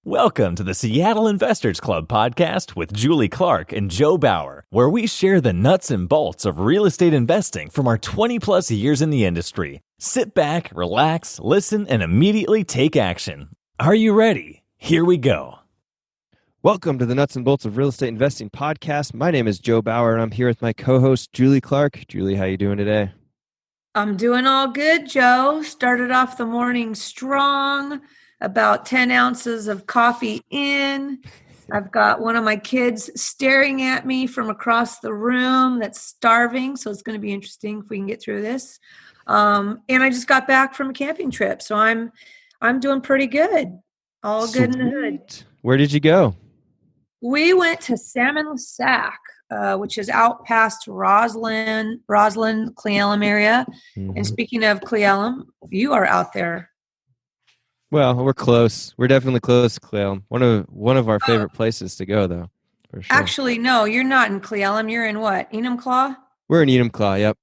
Welcome to the Seattle Investors Club podcast with Julie Clark and Joe Bauer, where we share the nuts and bolts of real estate investing from our 20-plus years in the industry. Sit back, relax, listen, and immediately take action. Are you ready? Here we go. Welcome to the Nuts and Bolts of Real Estate Investing podcast. My name is Joe Bauer, and I'm here with my co-host, Julie Clark. Julie, how you doing today? I'm doing all good, Joe. Started off the morning strong, about 10 ounces of coffee in. I've got one of my kids staring at me from across the room that's starving, so it's going to be interesting if we can get through this. And I just got back from a camping trip, so I'm doing pretty good. All good in the hood. Where did you go? We went to Salmon Sack, which is out past Roslyn, Cle Elum area. Mm-hmm. And speaking of Cle Elum, you are out there. Well, we're close. We're definitely close to Cle Elum. One of our favorite places to go, though. For sure. Actually, no, you're not in Cle Elum. You're in what? Enumclaw? We're in Enumclaw, yep.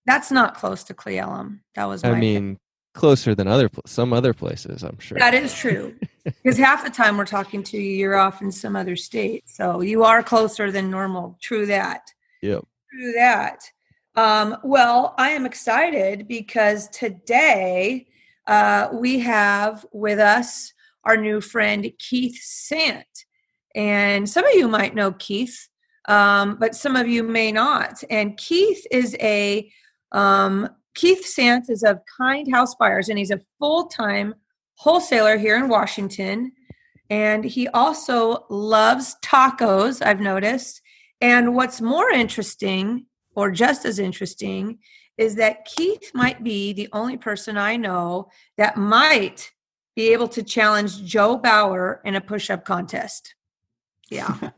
That's not close to Cle Elum. That was my opinion. Closer than some other places, I'm sure. That is true. Because half the time we're talking to you, you're off in some other state. So you are closer than normal. True that. Yep. True that. Well, I am excited because today we have with us our new friend, Keith Sant. And some of you might know Keith, but some of you may not. And Keith Sant is of Kind House Buyers, and he's a full-time wholesaler here in Washington. And he also loves tacos, I've noticed. And what's more interesting, or just as interesting, is that Keith might be the only person I know that might be able to challenge Joe Bauer in a push-up contest. Yeah,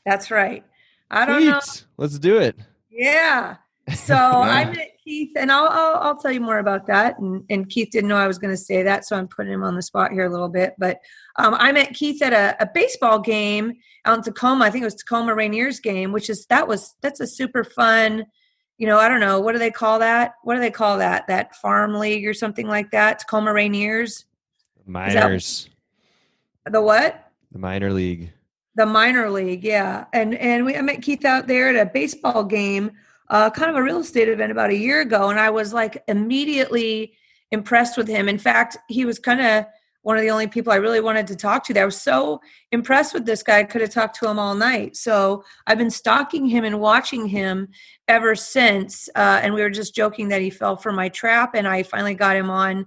that's right. I don't know. Let's do it. Yeah. So I met Keith, and I'll tell you more about that. And Keith didn't know I was going to say that, so I'm putting him on the spot here a little bit. But I met Keith at a baseball game out in Tacoma. I think it was Tacoma Rainiers game, that's a super fun. I don't know. What do they call that? That farm league or something like that? Tacoma Rainiers? Minors. The what? The minor league. The minor league, yeah. And I met Keith out there at a baseball game, kind of a real estate event about a year ago. And I was like immediately impressed with him. In fact, he was kind of one of the only people I really wanted to talk to. I was so impressed with this guy. I could have talked to him all night. So I've been stalking him and watching him ever since. And we were just joking that he fell for my trap. And I finally got him on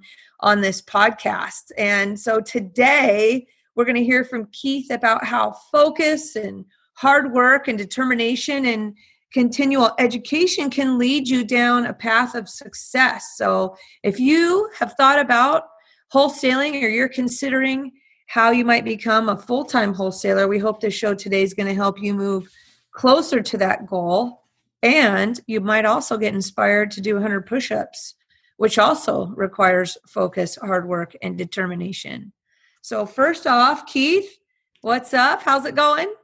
this podcast. And so today we're going to hear from Keith about how focus and hard work and determination and continual education can lead you down a path of success. So if you have thought about wholesaling, or you're considering how you might become a full-time wholesaler, we hope this show today is going to help you move closer to that goal. And you might also get inspired to do 100 push-ups, which also requires focus, hard work, and determination. So first off, Keith, what's up? How's it going?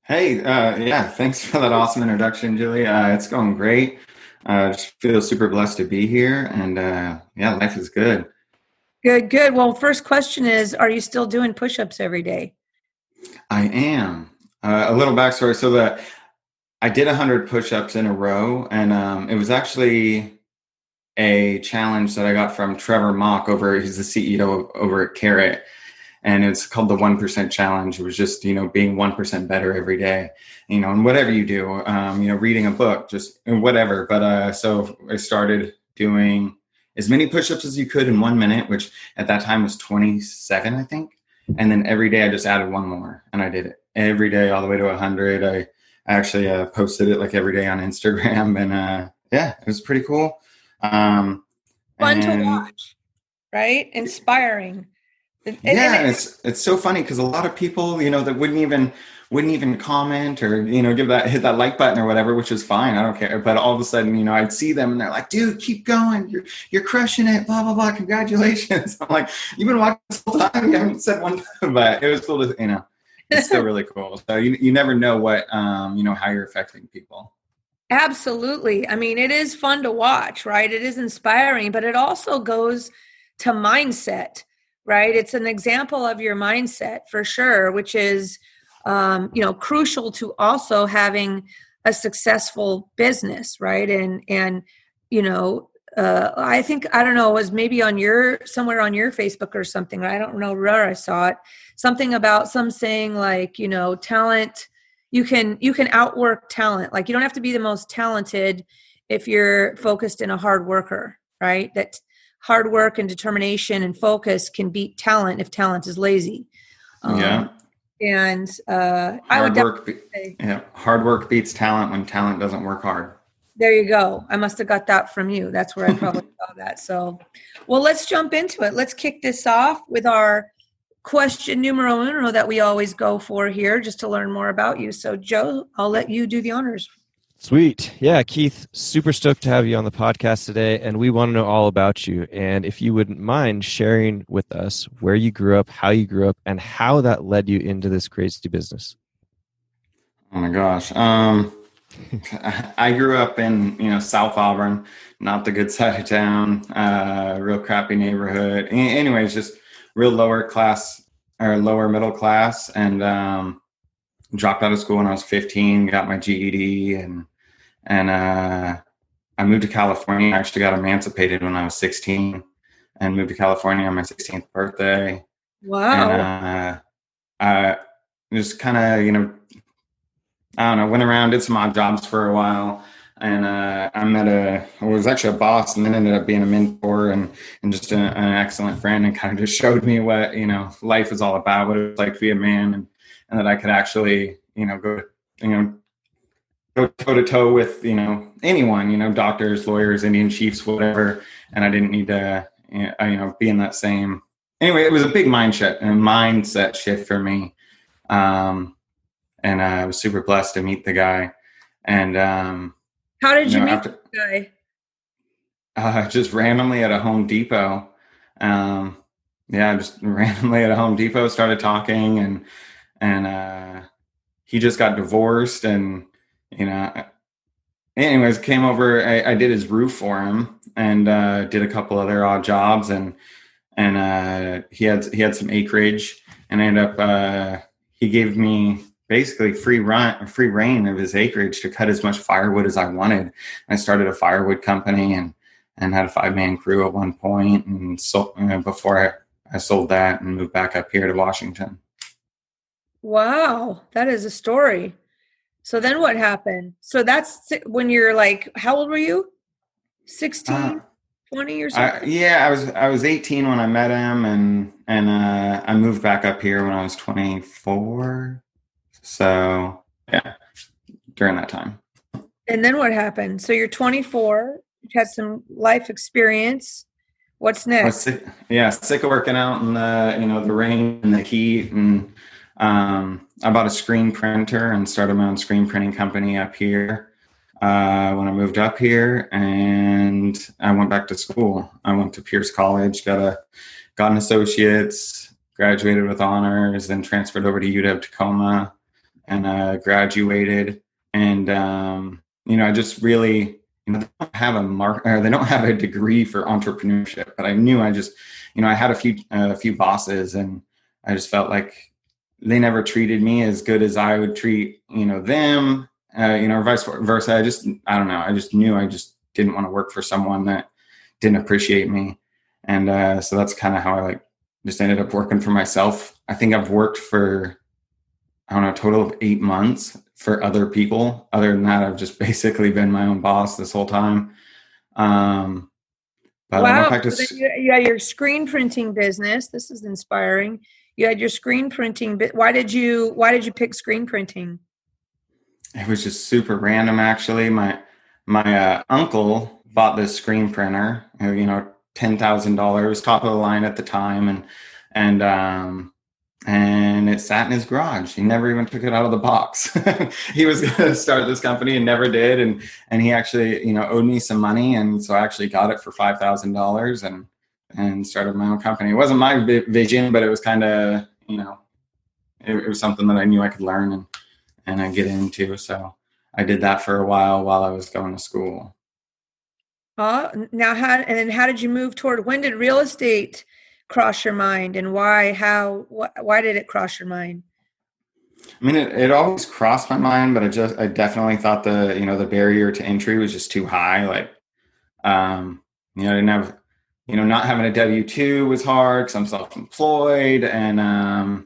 Hey, thanks for that awesome introduction, Julie. It's going great. Just feel super blessed to be here. And life is good. Good. Well, first question is, are you still doing push-ups every day? I am. A little backstory. So I did 100 push-ups in a row, and it was actually a challenge that I got from Trevor Mock he's the CEO over at Carrot. And it's called the 1% challenge. It was just, being 1% better every day, and whatever you do, reading a book, just whatever. But so I started doing as many push-ups as you could in 1 minute, which at that time was 27, I think. And then every day I just added one more, and I did it every day all the way to 100. I actually posted it like every day on Instagram, and it was pretty cool. Fun to watch, right? Inspiring. It's so funny because a lot of people, that wouldn't even comment or, hit that like button or whatever, which is fine. I don't care. But all of a sudden, I'd see them and they're like, dude, keep going. You're crushing it. Blah, blah, blah. Congratulations. I'm like, you've been watching this whole time. You haven't said one, but it was cool to, it's still really cool. So you never know what, how you're affecting people. Absolutely. I mean, it is fun to watch, right? It is inspiring, but it also goes to mindset. right? It's an example of your mindset for sure, which is, crucial to also having a successful business, right? And I think, I don't know, it was maybe somewhere on your Facebook or something. I don't know where I saw it. Something about some saying like, talent, you can outwork talent. Like you don't have to be the most talented if you're focused and a hard worker, right? That hard work and determination and focus can beat talent if talent is lazy. Yeah. And I would say, hard work beats talent when talent doesn't work hard. there you go. I must have got that from you. That's where I probably saw that. So, well, let's jump into it. Let's kick this off with our question numero uno that we always go for here just to learn more about you. So, Joe, I'll let you do the honors. Sweet. Yeah, Keith, super stoked to have you on the podcast today, and we want to know all about you. And if you wouldn't mind sharing with us where you grew up, how you grew up, and how that led you into this crazy business. Oh my gosh. I grew up in, South Auburn, not the good side of town, real crappy neighborhood. Anyways, just real lower middle class, and dropped out of school when I was 15, got my GED, and I moved to California. I actually got emancipated when I was 16 and moved to California on my 16th birthday. Wow. And I just kind of, I don't know, went around, did some odd jobs for a while. And I was actually a boss, and then ended up being a mentor and just an excellent friend, and kind of just showed me what, life is all about, what it's like to be a man, and that I could actually, go toe to toe with, anyone, doctors, lawyers, Indian chiefs, whatever. And I didn't need to, be in that same. Anyway, it was a big mindset shift for me. And I was super blessed to meet the guy. And how did you meet the guy? Just randomly at a Home Depot. Just randomly at a Home Depot, started talking, and he just got divorced, and anyways, came over. I did his roof for him, and did a couple other odd jobs, and he had some acreage, and I ended up he gave me basically free reign of his acreage to cut as much firewood as I wanted. I started a firewood company and had a 5-man crew at one point, and so before I sold that and moved back up here to Washington. Wow, that is a story. So then what happened? So that's when you're like, how old were you? 16, 20 or something? I was 18 when I met him, and I moved back up here when I was 24. So yeah, during that time. And then what happened? So you're 24, you had some life experience. What's next? Sick of working out in the rain and the heat, and I bought a screen printer and started my own screen printing company up here when I moved up here, and I went back to school. I went to Pierce College, got an associate's, graduated with honors, then transferred over to UW-Tacoma, and graduated. And I just really, they don't have they don't have a degree for entrepreneurship, but I knew I had a few bosses, and I just felt like they never treated me as good as I would treat, them, or vice versa. I don't know. I just knew I just didn't want to work for someone that didn't appreciate me. And so that's kind of how I just ended up working for myself. I think I've worked for, I don't know, a total of 8 months for other people. Other than that, I've just basically been my own boss this whole time. But wow. I went back to you had your screen printing business. This is inspiring. You had your screen printing. Why did you pick screen printing? It was just super random, actually. My uncle bought this screen printer, $10,000, top of the line at the time, and it sat in his garage. He never even took it out of the box. He was going to start this company and never did, and he actually owed me some money, and so I actually got it for $5,000 and started my own company. It wasn't my vision, but it was kind of it was something that I knew I could learn and I get into. So I did that for a while I was going to school. Now how did you move toward, when did real estate, cross your mind, and why? Why did it cross your mind? I mean, it always crossed my mind, but I definitely thought the barrier to entry was just too high. Like, I didn't have, not having a W-2 was hard because I'm self-employed, and I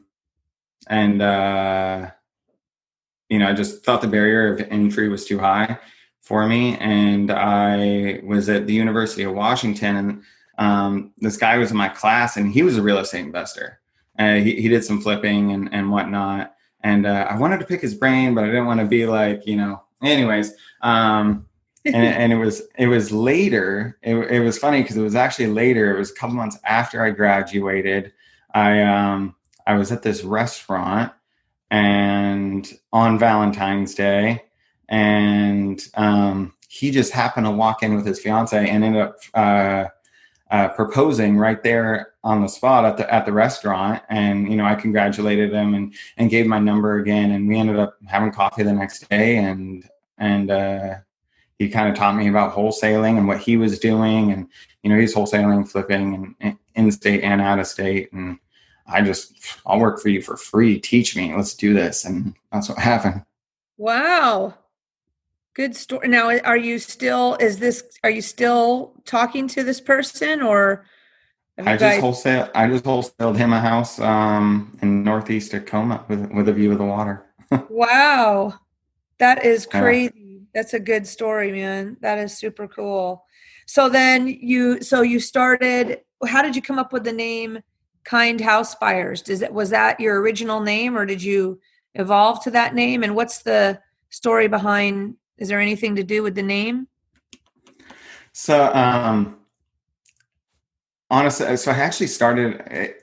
just thought the barrier of entry was too high for me. And I was at the University of Washington, and this guy was in my class, and he was a real estate investor. He did some flipping and whatnot. And I wanted to pick his brain, but I didn't want to be like, anyways. And it was later. It was funny because it was actually later. It was a couple months after I graduated. I was at this restaurant and on Valentine's Day, and he just happened to walk in with his fiance and ended up proposing right there on the spot at the restaurant. And I congratulated him and gave my number again, and we ended up having coffee the next day, and he kind of taught me about wholesaling and what he was doing, and he's wholesaling, flipping, and in state and out of state. And I'll work for you for free. Teach me. Let's do this. And that's what happened. Wow. Good story. Now, are you still talking to this person, or I just wholesaled him a house in northeast Tacoma with a view of the water. Wow. That is crazy. That's a good story, man. That is super cool. So then you started, how did you come up with the name Kind House Buyers? Was that your original name, or did you evolve to that name? And what's the story behind, is there anything to do with the name? So, honestly, I actually started,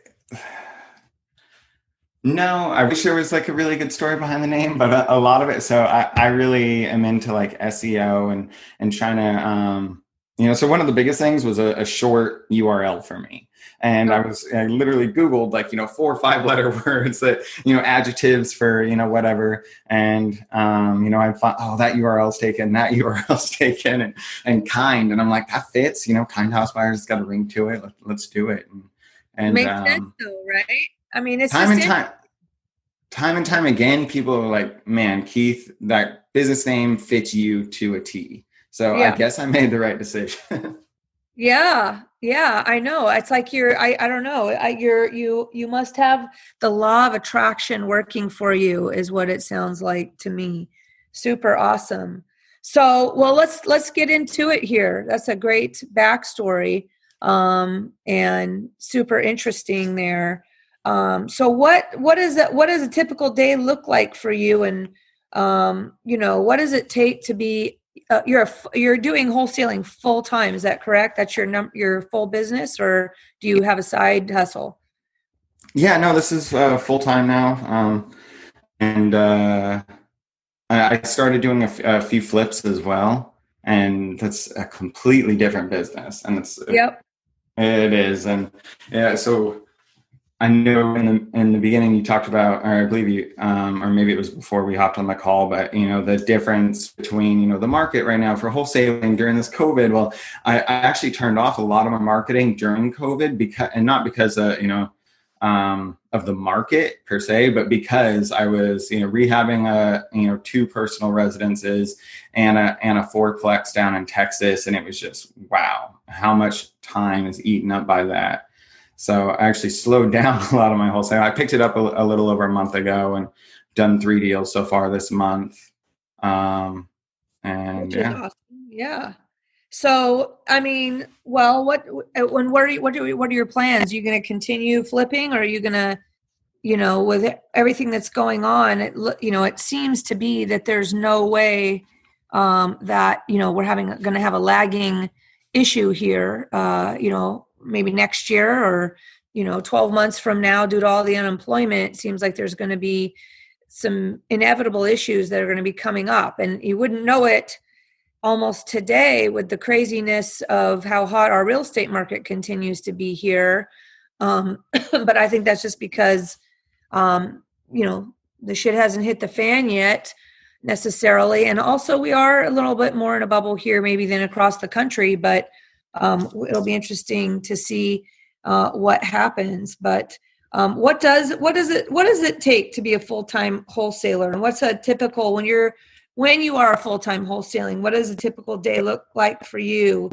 no, I wish there was like a really good story behind the name, but a lot of it. So I really am into like SEO and trying to, so one of the biggest things was a short URL for me. And I literally Googled like, 4 or 5 letter words that, adjectives for, whatever. And, I thought, that URL's taken, that URL's taken, and kind. And I'm like, that fits, Kind House Buyers, it's got a ring to it. Let's do it. And makes sense though, right? I mean, it's time and time again, people are like, man, Keith, that business name fits you to a T. So yeah. I guess I made the right decision. Yeah, I know. It's like I don't know. You must have the law of attraction working for you, is what it sounds like to me. Super awesome. So, well, let's get into it here. That's a great backstory, and super interesting there. So what does a typical day look like for you? And, what does it take to be, you're doing wholesaling full time. Is that correct? That's your full business, or do you have a side hustle? Yeah, no, this is full time now. And I started doing a few flips as well, and that's a completely different business. And it is. And yeah, so I know in the beginning you talked about, or I believe you, or maybe it was before we hopped on the call, but the difference between the market right now for wholesaling during this COVID. Well, I actually turned off a lot of my marketing during COVID not because of the market per se, but because I was rehabbing 2 personal residences and a 4-plex down in Texas, and it was just wow, how much time is eaten up by that. So I actually slowed down a lot of my wholesale. I picked it up a little over a month ago and done 3 deals so far this month. And which is awesome. Yeah. So, I mean, well, what are your plans? Are you going to continue flipping, or are you going to, with everything that's going on, it seems to be that there's no way that, we're going to have a lagging issue here, maybe next year or, 12 months from now, due to all the unemployment. It seems like there's going to be some inevitable issues that are going to be coming up, and you wouldn't know it almost today with the craziness of how hot our real estate market continues to be here. But I think that's just because, the shit hasn't hit the fan yet necessarily. And also we are a little bit more in a bubble here maybe than across the country, but it'll be interesting to see what happens. But what does it take to be a full-time wholesaler? And what's a typical when you are a full-time wholesaling, what does a typical day look like for you?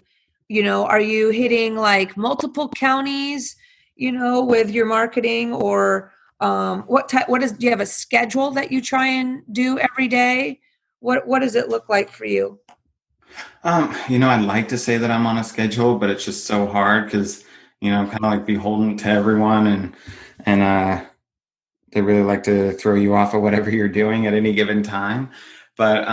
Are you hitting like multiple counties, with your marketing, or do you have a schedule that you try and do every day? What does it look like for you? I'd like to say that I'm on a schedule, but it's just so hard because, I'm kind of like beholden to everyone, and they really like to throw you off of whatever you're doing at any given time. But,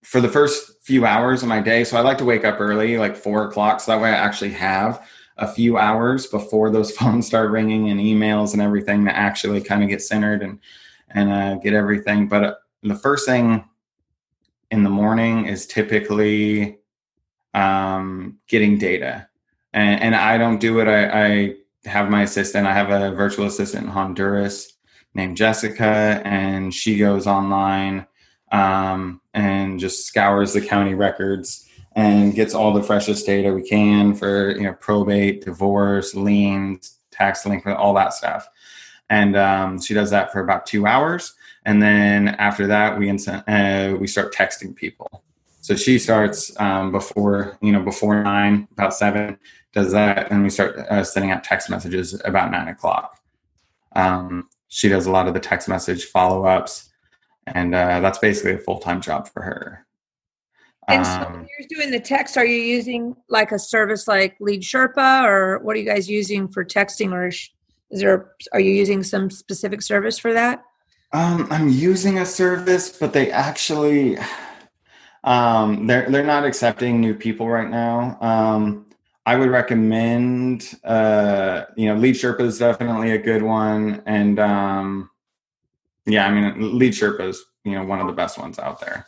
for the first few hours of my day, so I like to wake up early, like 4 o'clock. So that way I actually have a few hours before those phones start ringing and emails and everything to actually kind of get centered and get everything. But the first thing in the morning is typically getting data, and I don't do it. I have my assistant. I have a virtual assistant in Honduras named Jessica, and she goes online and just scours the county records and gets all the freshest data we can for probate, divorce, liens, tax delinquent, all that stuff. And she does that for about 2 hours. And then after that, we start texting people. So she starts before 9, about 7, does that, and we start sending out text messages about 9 o'clock. She does a lot of the text message follow-ups, and that's basically a full-time job for her. And so when you're doing the text, are you using like a service like Lead Sherpa, or what are you guys using for texting, or are you using some specific service for that? I'm using a service, but they actually they're not accepting new people right now. I would recommend Lead Sherpa is definitely a good one, and Lead Sherpa is one of the best ones out there.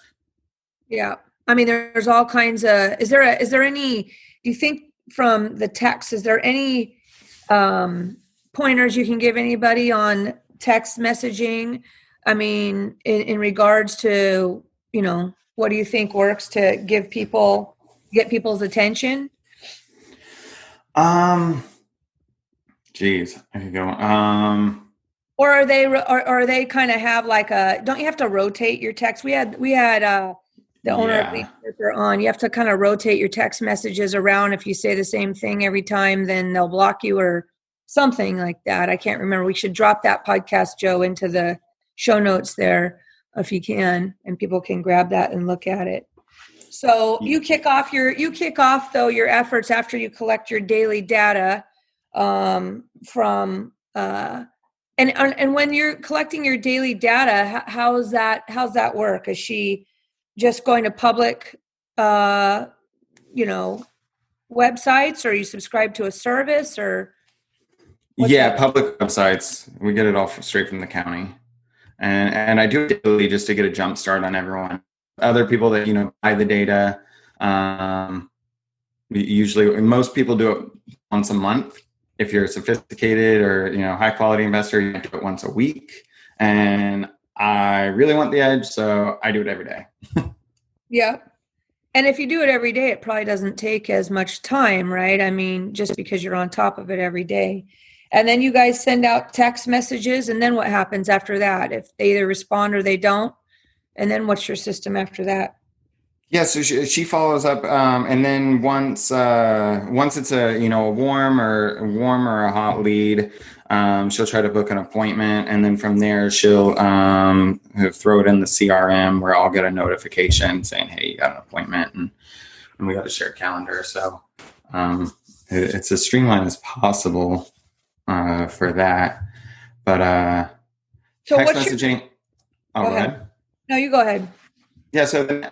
Yeah. I mean, there's all kinds of, is there any, do you think from the text, is there any pointers you can give anybody on text messaging? I mean, in regards to, what do you think works to get people's attention? Geez, I could go. Or are they kind of have like don't you have to rotate your text? We had the owner of Lead Sherpa on. You have to kind of rotate your text messages around. If you say the same thing every time, then they'll block you or something like that. I can't remember. We should drop that podcast, Joe, into the show notes there if you can, and people can grab that and look at it. So you kick off though your efforts after you collect your daily data and when you're collecting your daily data, how's that work? Is she just going to public, websites, or are you subscribe to a service, or? Public websites. We get it all straight from the county, and I do it daily just to get a jump start on everyone. Other people that buy the data, usually most people do it once a month. If you're a sophisticated or high quality investor, you do it once a week. And I really want the edge, so I do it every day. Yeah. And if you do it every day, it probably doesn't take as much time, right? I mean, just because you're on top of it every day. And then you guys send out text messages, and then what happens after that? If they either respond or they don't, and then what's your system after that? Yeah, so she follows up, and then once it's a warm or a hot lead, she'll try to book an appointment, and then from there she'll throw it in the CRM where I'll get a notification saying, "Hey, you got an appointment," and we got to share a calendar. So it's as streamlined as possible for that. But so text messaging. Go ahead. No, you go ahead. Yeah. So then,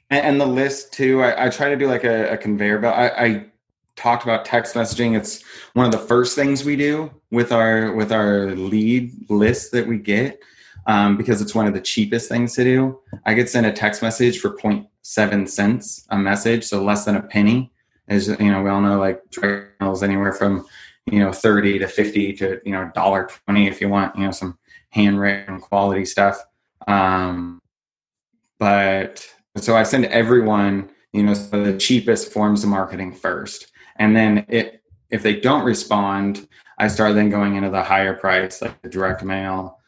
and the list too, I try to do like a conveyor belt. I talked about text messaging. It's one of the first things we do with our lead list that we get, because it's one of the cheapest things to do. I could send a text message for 0.7 cents a message, so less than a penny. As we all know, like channels anywhere from 30 to 50 to $1.20 if you want some handwritten quality stuff. But so I send everyone, the cheapest forms of marketing first. And then if they don't respond, I start then going into the higher price, like the direct mail.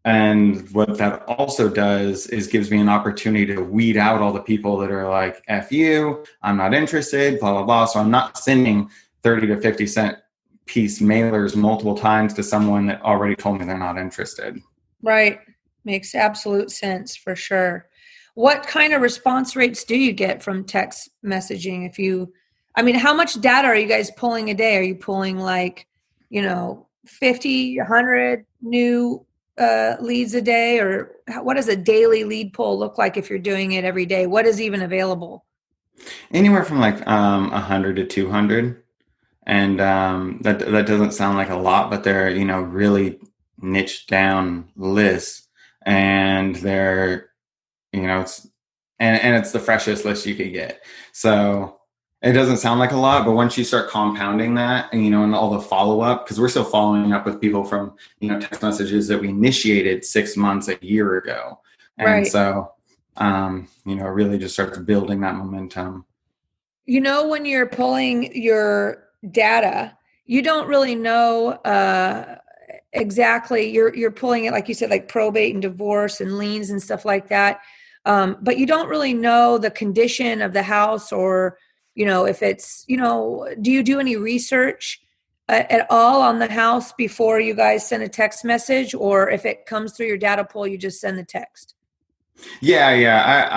And what that also does is gives me an opportunity to weed out all the people that are like, F you, I'm not interested, blah, blah, blah. So I'm not sending 30 to 50 cent piece mailers multiple times to someone that already told me they're not interested. Right. Makes absolute sense for sure. What kind of response rates do you get from text messaging? How much data are you guys pulling a day? Are you pulling 50, 100 new leads a day, or what does a daily lead pull look like if you're doing it every day? What is even available? Anywhere from 100 to 200. And that doesn't sound like a lot, but they're, really niche down lists, and they're, it's the freshest list you could get. So it doesn't sound like a lot, but once you start compounding that and, and all the follow up, because we're still following up with people from, text messages that we initiated 6 months, a year ago. And right. So, it really just starts building that momentum. When you're pulling your data, you don't really know exactly. You're pulling it, like you said, like probate and divorce and liens and stuff like that. But you don't really know the condition of the house, or, if it's, do you do any research at all on the house before you guys send a text message? Or if it comes through your data pool, you just send the text? Yeah.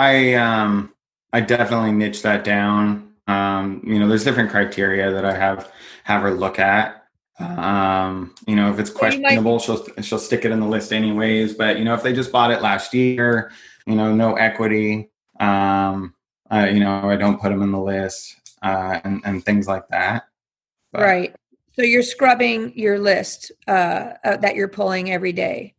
I definitely niche that down. There's different criteria that I have her look at. If it's questionable, she'll stick it in the list anyways. But, if they just bought it last year, no equity, I don't put them in the list, and ththings like that. But. Right. So you're scrubbing your list that you're pulling every day.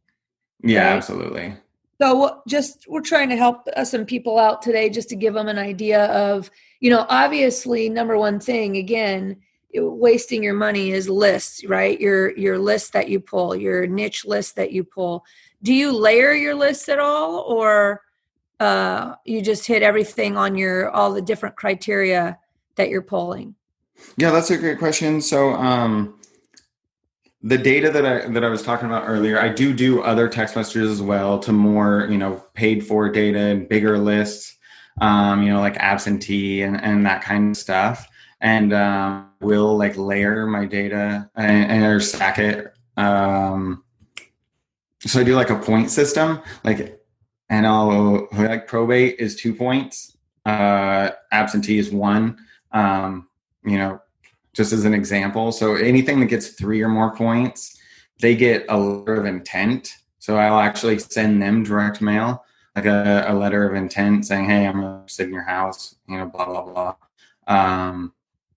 Yeah, right? Absolutely. So we're trying to help some people out today, just to give them an idea of, obviously, number one thing, again, wasting your money is lists, right? Your list that you pull, your niche list that you pull. Do you layer your lists at all, or you just hit everything on all the different criteria that you're pulling? Yeah, that's a great question. So, the data that I was talking about earlier, I do other text messages as well to more, paid for data and bigger lists, like absentee and that kind of stuff. And will layer my data or stack it. So I do a point system, and I'll probate is 2 points, absentee is 1, just as an example. So anything that gets 3 or more points, they get a letter of intent. So I'll actually send them direct mail, like a letter of intent saying, hey, I'm interested in your house, blah, blah, blah.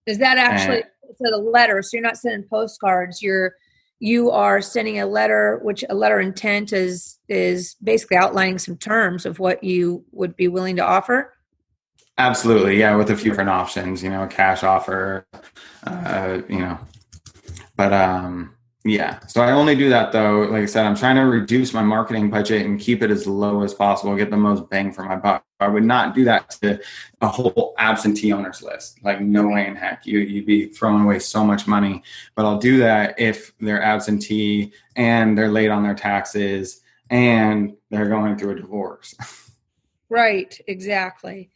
Is that actually a letter? So you're not sending postcards. You are sending a letter, which a letter intent is basically outlining some terms of what you would be willing to offer. Absolutely. Yeah. With a few different options, a cash offer, but, yeah. So I only do that though. Like I said, I'm trying to reduce my marketing budget and keep it as low as possible, get the most bang for my buck. I would not do that to a whole absentee owners list. No way in heck. You'd be throwing away so much money. But I'll do that if they're absentee and they're late on their taxes and they're going through a divorce. Right. Exactly.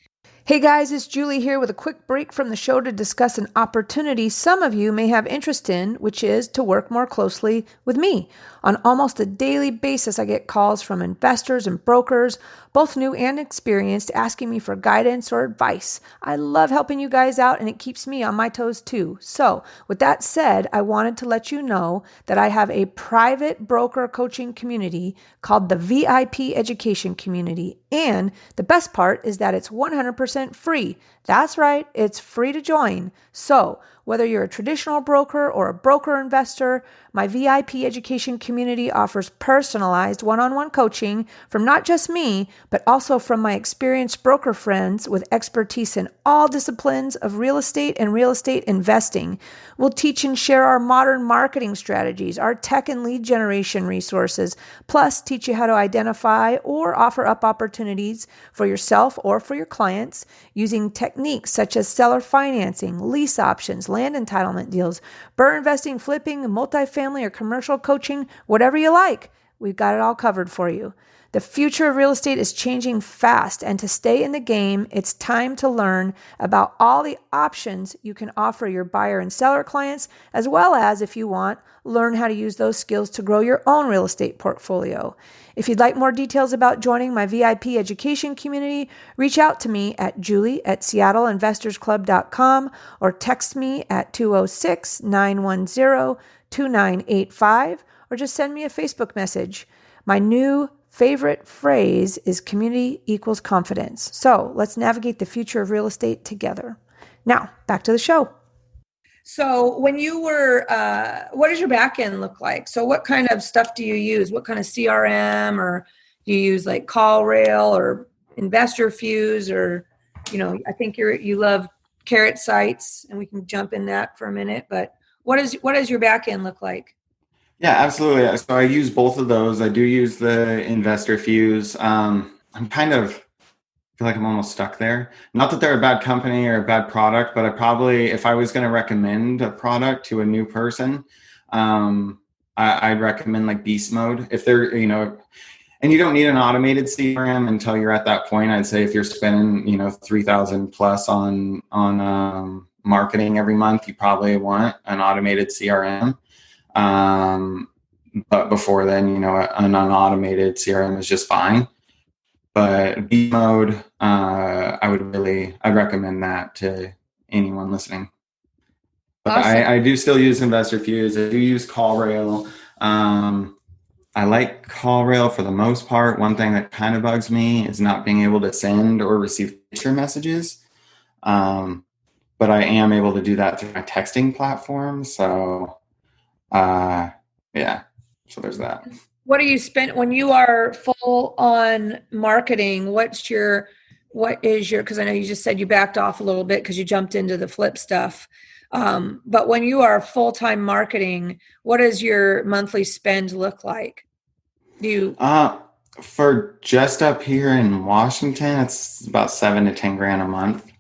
Hey guys, it's Julie here with a quick break from the show to discuss an opportunity some of you may have interest in, which is to work more closely with me. On almost a daily basis, I get calls from investors and brokers, both new and experienced, asking me for guidance or advice. I love helping you guys out, and it keeps me on my toes too. So with that said, I wanted to let you know that I have a private broker coaching community called the VIP Education Community. And the best part is that it's 100% free. That's right, it's free to join. So Whether you're a traditional broker or a broker investor, my VIP education community offers personalized one-on-one coaching from not just me, but also from my experienced broker friends with expertise in all disciplines of real estate and real estate investing. We'll teach and share our modern marketing strategies, our tech and lead generation resources, plus teach you how to identify or offer up opportunities for yourself or for your clients using techniques such as seller financing, lease options, land entitlement deals, BRRRR investing, flipping, multifamily or commercial coaching, whatever you like. We've got it all covered for you. The future of real estate is changing fast, and to stay in the game, it's time to learn about all the options you can offer your buyer and seller clients, as well as, if you want, learn how to use those skills to grow your own real estate portfolio. If you'd like more details about joining my VIP education community, reach out to me at julie@seattleinvestorsclub.com or text me at 206-910-2985 or just send me a Facebook message. My new favorite phrase is community equals confidence. So let's navigate the future of real estate together. Now, back to the show. So when you were, what does your back end look like? So what kind of stuff do you use? What kind of CRM, or do you use like CallRail or Investor Fuse, or, I think you love Carrot Sites, and we can jump in that for a minute, but what does your back end look like? Yeah, absolutely. So I use both of those. I do use the Investor Fuse. I'm kind of feel like I'm almost stuck there. Not that they're a bad company or a bad product, but I probably, if I was going to recommend a product to a new person, I'd recommend like Beast Mode. If they're, and you don't need an automated CRM until you're at that point. I'd say if you're spending, 3,000 plus on marketing every month, you probably want an automated CRM. But before then, an unautomated CRM is just fine. But B mode, I'd recommend that to anyone listening. But awesome. I do still use Investor Fuse. I do use CallRail. I like CallRail for the most part. One thing that kind of bugs me is not being able to send or receive picture messages. But I am able to do that through my texting platform. So, yeah. So there's that. What do you spend when you are full on marketing? What is your, because I know you just said you backed off a little bit because you jumped into the flip stuff. But when you are full-time marketing, what does your monthly spend look like? For just up here in Washington, it's about $7,000 to $10,000 a month.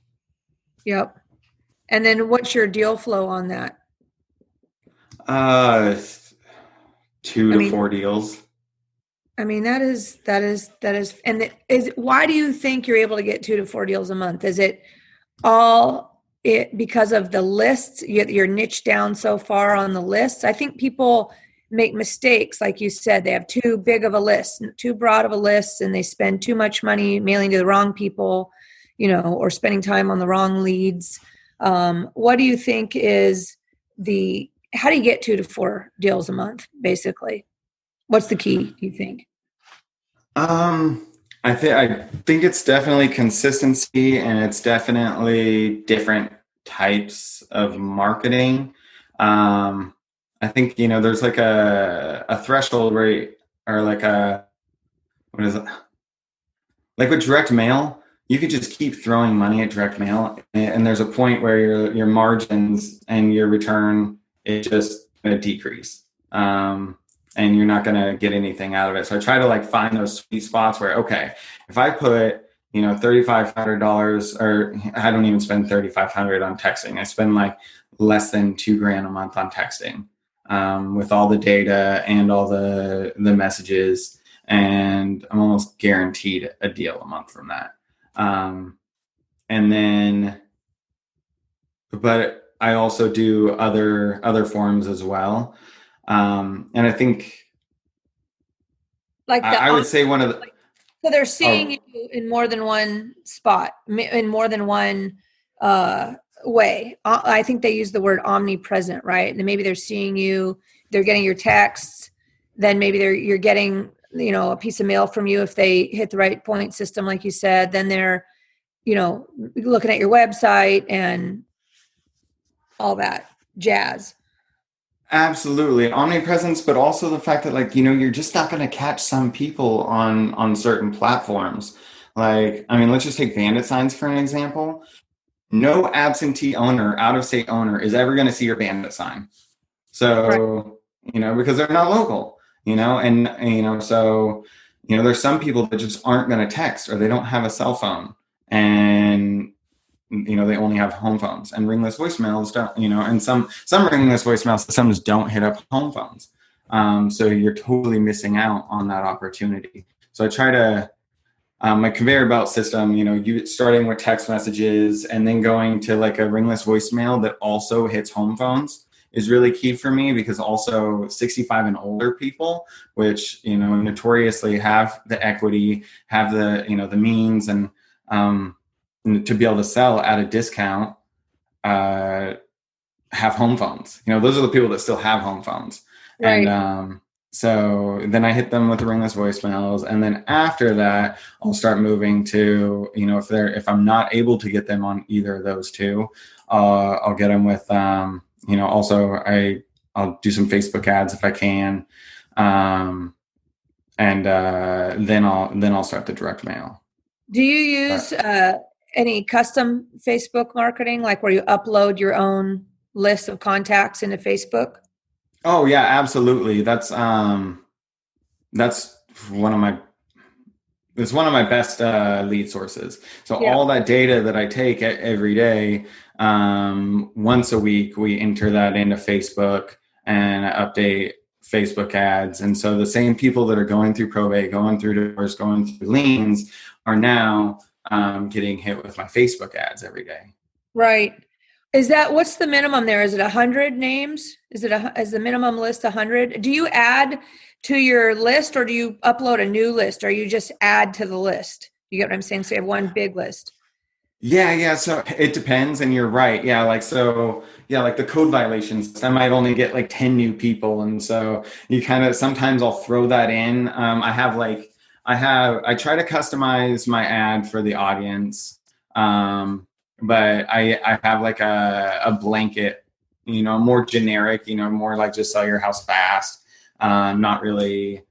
Yep. And then what's your deal flow on that? 2 to 4 deals. I mean, that is, and why do you think you're able to get 2 to 4 deals a month? Is it because of the lists? You're niched down so far on the lists. I think people make mistakes. Like you said, they have too big of a list, too broad of a list, and they spend too much money mailing to the wrong people, or spending time on the wrong leads. What do you think is how do you get 2 to 4 deals a month, basically? What's the key, do you think? I think it's definitely consistency, and it's definitely different types of marketing. I think, there's like a threshold rate, or like what is it? Like with direct mail, you could just keep throwing money at direct mail, and there's a point where your margins and your return is just going to decrease. And you're not going to get anything out of it. So I try to find those sweet spots where, okay, if I put, $3,500, or I don't even spend $3,500 on texting. I spend less than $2,000 a month on texting, with all the data and all the messages, and I'm almost guaranteed a deal a month from that. And then, but I also do other forms as well. And I think, I would say one of the, so they're seeing you in more than one spot, in more than one way. I think they use the word omnipresent, right? And maybe they're seeing you, they're getting your texts, then maybe you're getting, a piece of mail from you if they hit the right point system, like you said. Then they're, looking at your website and all that jazz. Absolutely. Omnipresence, but also the fact that, like, you're just not going to catch some people on certain platforms. Like, I mean, let's just take bandit signs for an example. No absentee owner, out of state owner is ever going to see your bandit sign. So, because they're not local, so, there's some people that just aren't going to text, or they don't have a cell phone, and they only have home phones, and ringless voicemails don't, and some ringless voicemail systems don't hit up home phones. So you're totally missing out on that opportunity. So I try to, my conveyor belt system, you starting with text messages and then going to like a ringless voicemail that also hits home phones is really key for me, because also 65 and older people, which, notoriously have the equity, have the, the means, and, to be able to sell at a discount, have home phones. Those are the people that still have home phones. Right. And so then I hit them with the ringless voicemails, and then after that, I'll start moving to, if I'm not able to get them on either of those two, I'll get them with, also I'll do some Facebook ads if I can, and then I'll start the direct mail. Do you use any custom Facebook marketing, like where you upload your own list of contacts into Facebook? Oh yeah, absolutely. That's one of my best lead sources. So all that data that I take every day, once a week, we enter that into Facebook and update Facebook ads. And so the same people that are going through probate, going through divorce, going through liens are now getting hit with my Facebook ads every day. Right. What's the minimum there? Is it 100 names? Is the minimum list 100? Do you add to your list, or do you upload a new list, or you just add to the list? You get what I'm saying? So you have one big list. Yeah. So it depends. And you're right. Yeah. Like the code violations, I might only get like 10 new people. And so you sometimes I'll throw that in. I try to customize my ad for the audience. But I have like a blanket, more generic, more like just sell your house fast, not really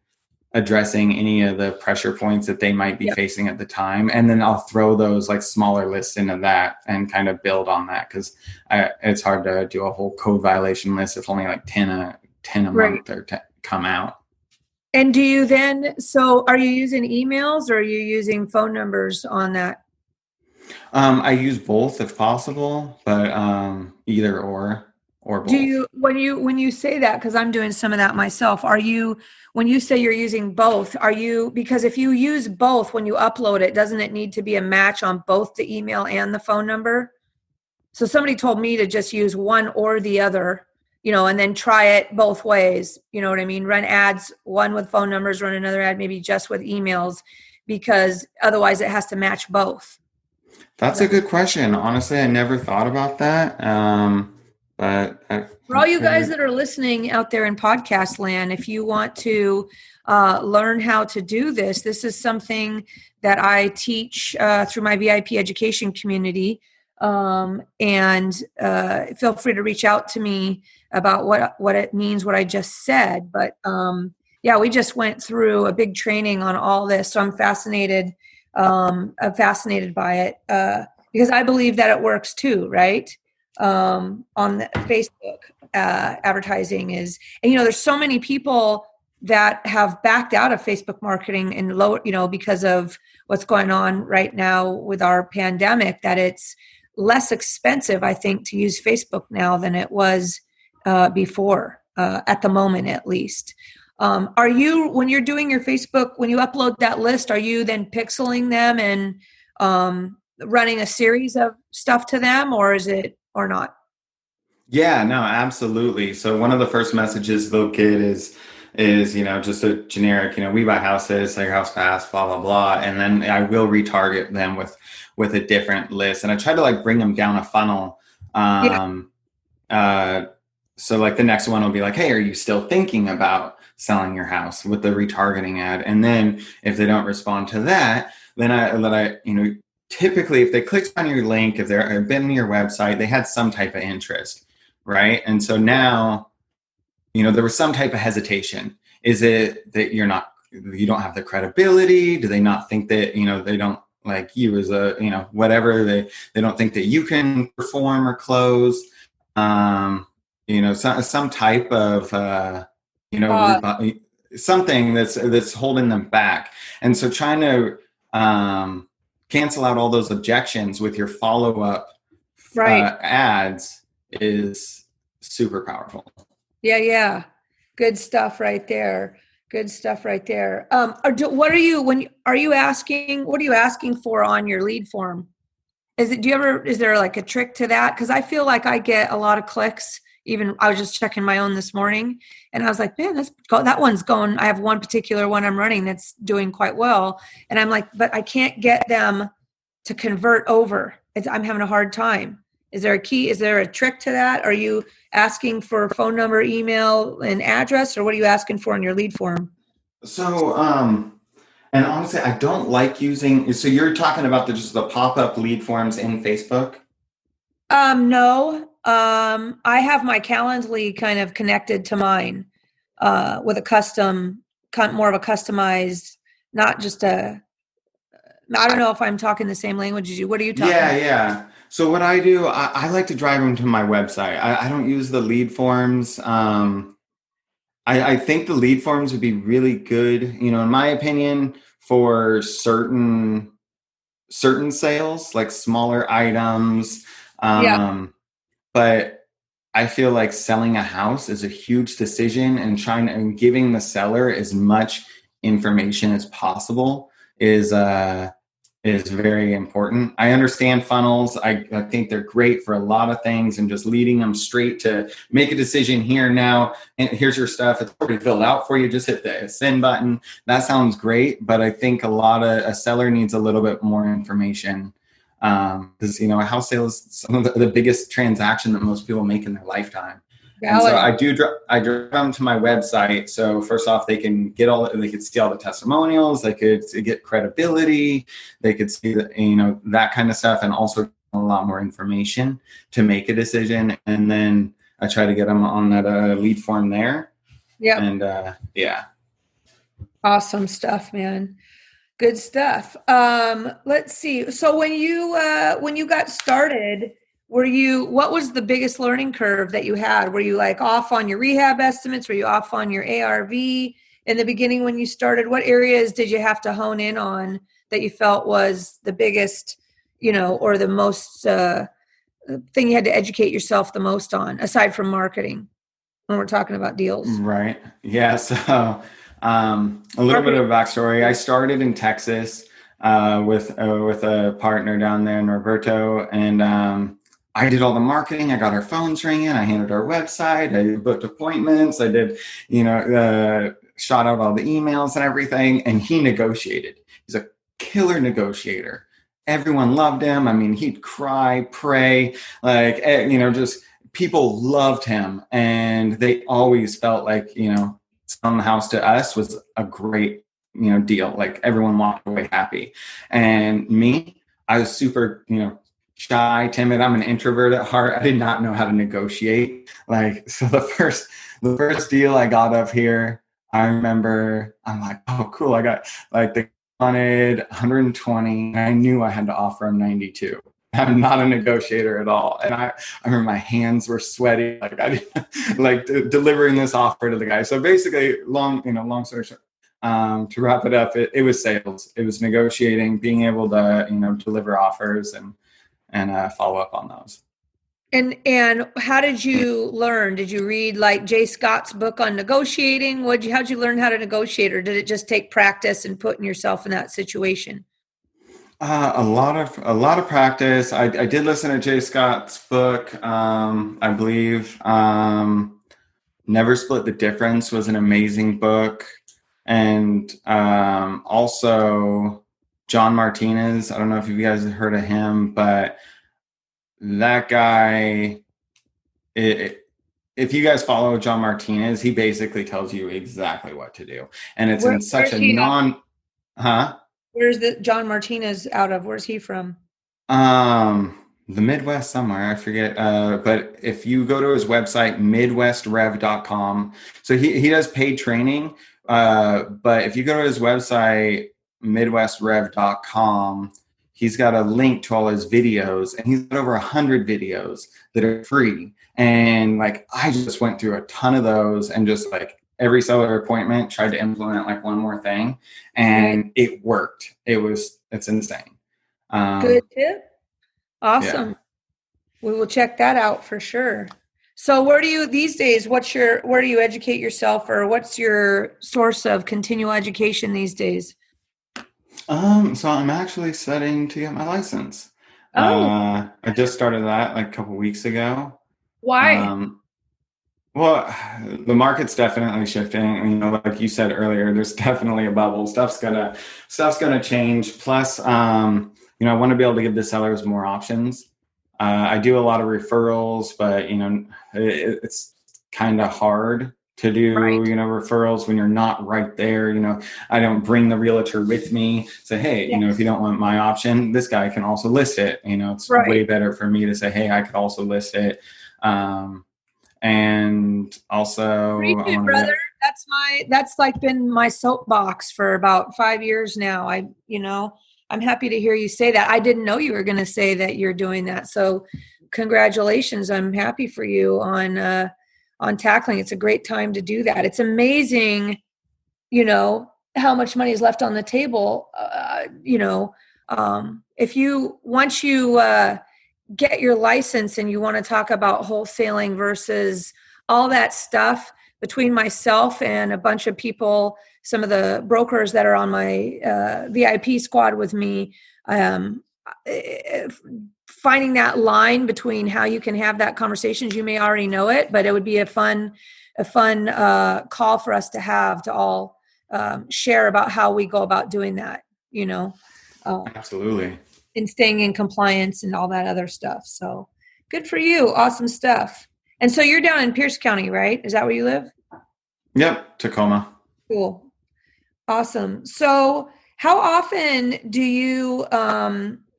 addressing any of the pressure points that they might be facing at the time. And then I'll throw those like smaller lists into that and kind of build on that, because it's hard to do a whole code violation list if only like 10 a month or come out. And do you are you using emails, or are you using phone numbers on that? I use both if possible, but either or both. Do you, when you say that, because I'm doing some of that myself, when you say you're using both, because if you use both when you upload it, doesn't it need to be a match on both the email and the phone number? So somebody told me to just use one or the other, and then try it both ways. You know what I mean? Run ads, one with phone numbers, run another ad maybe just with emails, because otherwise it has to match both. That's a good question. Honestly, I never thought about that. But for all you guys that are listening out there in podcast land, if you want to learn how to do this is something that I teach through my VIP education community. And feel free to reach out to me about what it means, what I just said. But we just went through a big training on all this. So I'm fascinated by it because I believe that it works too, right? On the Facebook advertising is, and there's so many people that have backed out of Facebook marketing and because of what's going on right now with our pandemic, that it's less expensive, I think, to use Facebook now than it was before, at the moment at least. Are you, when you're doing your Facebook, when you upload that list, are you then pixeling them and running a series of stuff to them, or not? Yeah, no, absolutely. So one of the first messages they'll get is just a generic, we buy houses, sell your house fast, blah, blah, blah. And then I will retarget them with a different list. And I try to like bring them down a funnel. So like the next one will be like, hey, are you still thinking about selling your house, with the retargeting ad? And then if they don't respond to that, then I typically if they clicked on your link, if they've been on your website, they had some type of interest. right? And so now, there was some type of hesitation. Is it that you don't have the credibility? Do they not think that, they don't like you as a, whatever, they don't think that you can perform or close, some type of, something that's holding them back. And so trying to cancel out all those objections with your follow-up ads is super powerful. Yeah. Good stuff right there. What are you asking for on your lead form? Is there like a trick to that? Because I feel like I get a lot of clicks. Even I was just checking my own this morning and I was like, man, that one's going. I have one particular one I'm running that's doing quite well. And I'm like, but I can't get them to convert over. I'm having a hard time. Is there a key? Is there a trick to that? Are you asking for phone number, email, and address, or what are you asking for in your lead form? So, and honestly, I don't like using, so you're talking about just the pop-up lead forms in Facebook? No. I have my Calendly kind of connected to mine with a custom, more of a customized, not just I don't know if I'm talking the same language as you. What are you talking about? Yeah. So what I do, I like to drive them to my website. I don't use the lead forms. I think the lead forms would be really good, in my opinion, for certain sales, like smaller items. But I feel like selling a house is a huge decision, and giving the seller as much information as possible is very important. I understand funnels. I think they're great for a lot of things, and just leading them straight to make a decision here now. And here's your stuff. It's already filled out for you. Just hit the send button. That sounds great. But I think a seller needs a little bit more information. Because, a house sale is some of the biggest transaction that most people make in their lifetime. And so I drive them to my website. So first off, they can see all the testimonials, they could get credibility, they could see that kind of stuff, and also a lot more information to make a decision. And then I try to get them on that lead form there. Yeah. And awesome stuff, man. Good stuff. Let's see. So when you got started, what was the biggest learning curve that you had? Were you like off on your rehab estimates? Were you off on your ARV in the beginning when you started? What areas did you have to hone in on that you felt was the biggest, or the most thing you had to educate yourself the most on, aside from marketing, when we're talking about deals? Right. Yeah. So a little bit of backstory. I started in Texas with a partner down there, Norberto, and I did all the marketing. I got our phones ringing. I handled our website. I booked appointments. I did, shot out all the emails and everything. And he negotiated. He's a killer negotiator. Everyone loved him. I mean, he'd cry, pray, just people loved him. And they always felt like, selling the house to us was a great, deal. Like everyone walked away happy. And me, I was super, shy, timid. I'm an introvert at heart. I did not know how to negotiate. So the first deal I got up here, I remember I'm like, oh, cool. I got they wanted 120. And I knew I had to offer them 92. I'm not a negotiator at all. And I remember my hands were sweaty. Delivering this offer to the guy. So basically long story short, to wrap it up, it was sales. It was negotiating, being able to, deliver offers and follow up on those. And how did you learn? Did you read like Jay Scott's book on negotiating? How'd you learn how to negotiate, or did it just take practice and putting yourself in that situation? A lot of practice. I did listen to Jay Scott's book. I believe Never Split the Difference was an amazing book, and also John Martinez. I don't know if you guys have heard of him, but that guy, if you guys follow John Martinez, he basically tells you exactly what to do. And it's in such a Where's the John Martinez out of? Where's he from? the Midwest somewhere, I forget. But if you go to his website, midwestrev.com, so he does paid training. But if you go to his website, midwestrev.com, he's got a link to all his videos, and he's got over 100 videos that are free. And like, I just went through a ton of those and just like every seller appointment tried to implement like one more thing, and it worked. It's insane. Good tip. Yeah. Awesome. We will check that out for sure. So where do you these days, where do you educate yourself, or what's your source of continual education these days? So I'm actually studying to get my license. Oh, I just started that like a couple weeks ago. why? Um, well, the market's definitely shifting. You know, like you said earlier, there's definitely a bubble. Stuff's gonna change. Plus, I want to be able to give the sellers more options. I do a lot of referrals, but it's kind of hard to do, Right. referrals when you're not right there. I don't bring the realtor with me. Say, hey, if you Yes. don't want my option, this guy can also list it. It's way Right. better for me to say, hey, I could also list it. And also Preach I it, want to brother. get, That's like been my soapbox for about 5 years now. I'm happy to hear you say that. I didn't know you were going to say that you're doing that. So congratulations. I'm happy for you on tackling. It's a great time to do that. It's amazing, how much money is left on the table. If you, once you, get your license and you want to talk about wholesaling versus all that stuff, between myself and a bunch of people, some of the brokers that are on my VIP squad with me, um, finding that line between how you can have that conversations. You may already know it, but it would be a fun call for us to have to all share about how we go about doing that. You know, um, absolutely. and staying in compliance and all that other stuff. So good for you. Awesome stuff. And so you're down in Pierce County, right? Is that where you live? Yep. Tacoma. Cool. Awesome. So how often do you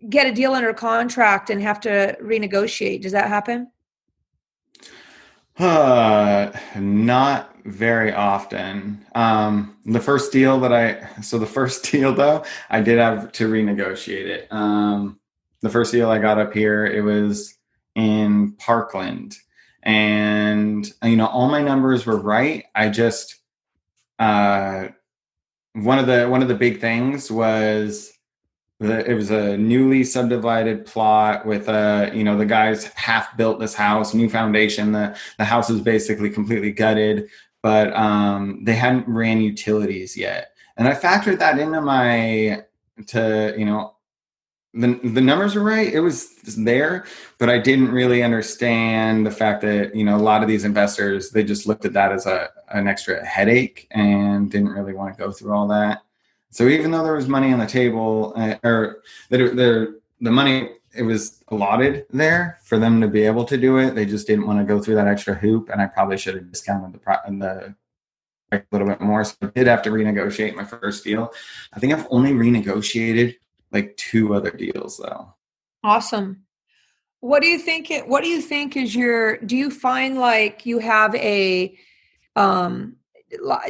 get a deal under contract and have to renegotiate? Does that happen? Not very often. The first deal though, I did have to renegotiate it. The first deal I got up here, it was in Parkland, and all my numbers were right. I just, uh, one of the big things was it was a newly subdivided plot with the guys half built this house, new foundation. The house is basically completely gutted, but they hadn't ran utilities yet. And I factored that into the numbers were right. It was there, but I didn't really understand the fact that, a lot of these investors, they just looked at that as an extra headache and didn't really want to go through all that. So even though there was money on the table, the money, it was allotted there for them to be able to do it, they just didn't want to go through that extra hoop. And I probably should have discounted the a little bit more. So I did have to renegotiate my first deal. I think I've only renegotiated like 2 other deals though. Awesome. What do you think do you find like um,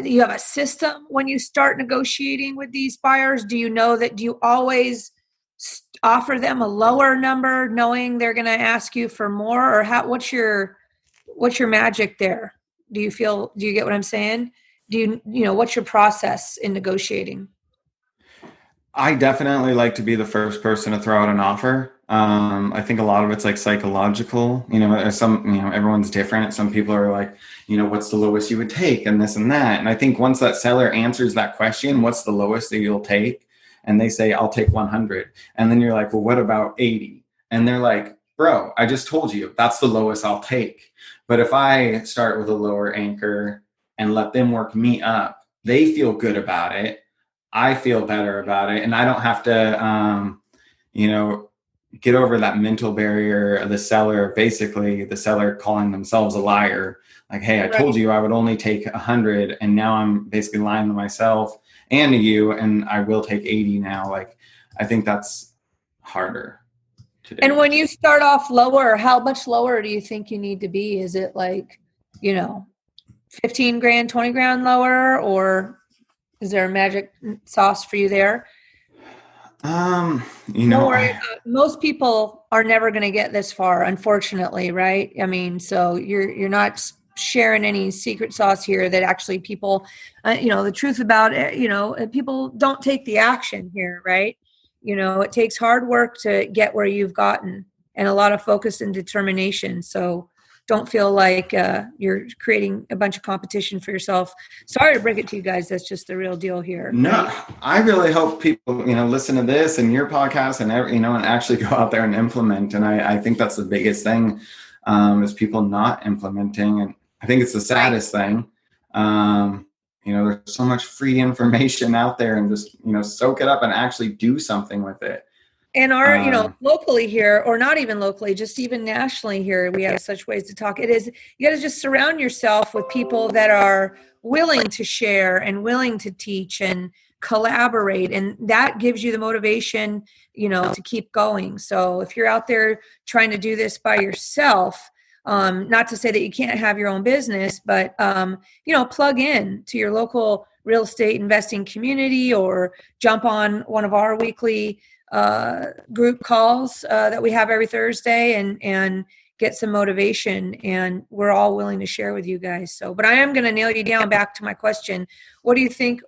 you have a system when you start negotiating with these buyers? Do you always offer them a lower number knowing they're going to ask you for more, or what's your magic there? Do you get what I'm saying? What's your process in negotiating? I definitely like to be the first person to throw out an offer. I think a lot of it's like psychological. Everyone's different. Some people are like, what's the lowest you would take, and this and that. And I think once that seller answers that question, what's the lowest that you'll take? And they say, I'll take 100. And then you're like, well, what about 80? And they're like, bro, I just told you that's the lowest I'll take. But if I start with a lower anchor and let them work me up, they feel good about it. I feel better about it, and I don't have to, get over that mental barrier of basically the seller calling themselves a liar. Like, hey, I told Right. you I would only take 100, and now I'm basically lying to myself and to you, and I will take 80 now. Like, I think that's harder today. And when you start off lower, how much lower do you think you need to be? Is it like, 15 grand, 20 grand lower, or is there a magic sauce for you there? Don't worry. Most people are never going to get this far, unfortunately, right? I mean, so you're not sharing any secret sauce here that actually people, the truth about it, people don't take the action here, right? It takes hard work to get where you've gotten and a lot of focus and determination. So don't feel like you're creating a bunch of competition for yourself. Sorry to break it to you guys. That's just the real deal here. No, right? I really hope people, listen to this and your podcast and, and actually go out there and implement. And I think that's the biggest thing is people not implementing. And I think it's the saddest thing. There's so much free information out there and just, soak it up and actually do something with it. And locally here, or not even locally, just even nationally here, we have such ways to talk. You got to just surround yourself with people that are willing to share and willing to teach and collaborate. And that gives you the motivation, to keep going. So if you're out there trying to do this by yourself, not to say that you can't have your own business, but, plug in to your local real estate investing community or jump on one of our weekly group calls that we have every Thursday and get some motivation. And we're all willing to share with you guys. So, but I am going to nail you down back to my question. What do you think?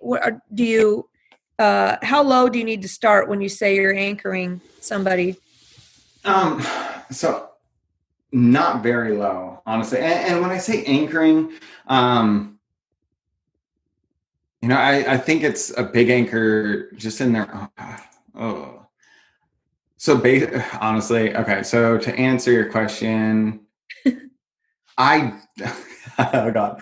How low do you need to start when you say you're anchoring somebody? So not very low, honestly. And when I say anchoring, I think it's a big anchor just in there. So honestly, okay. So to answer your question, oh God,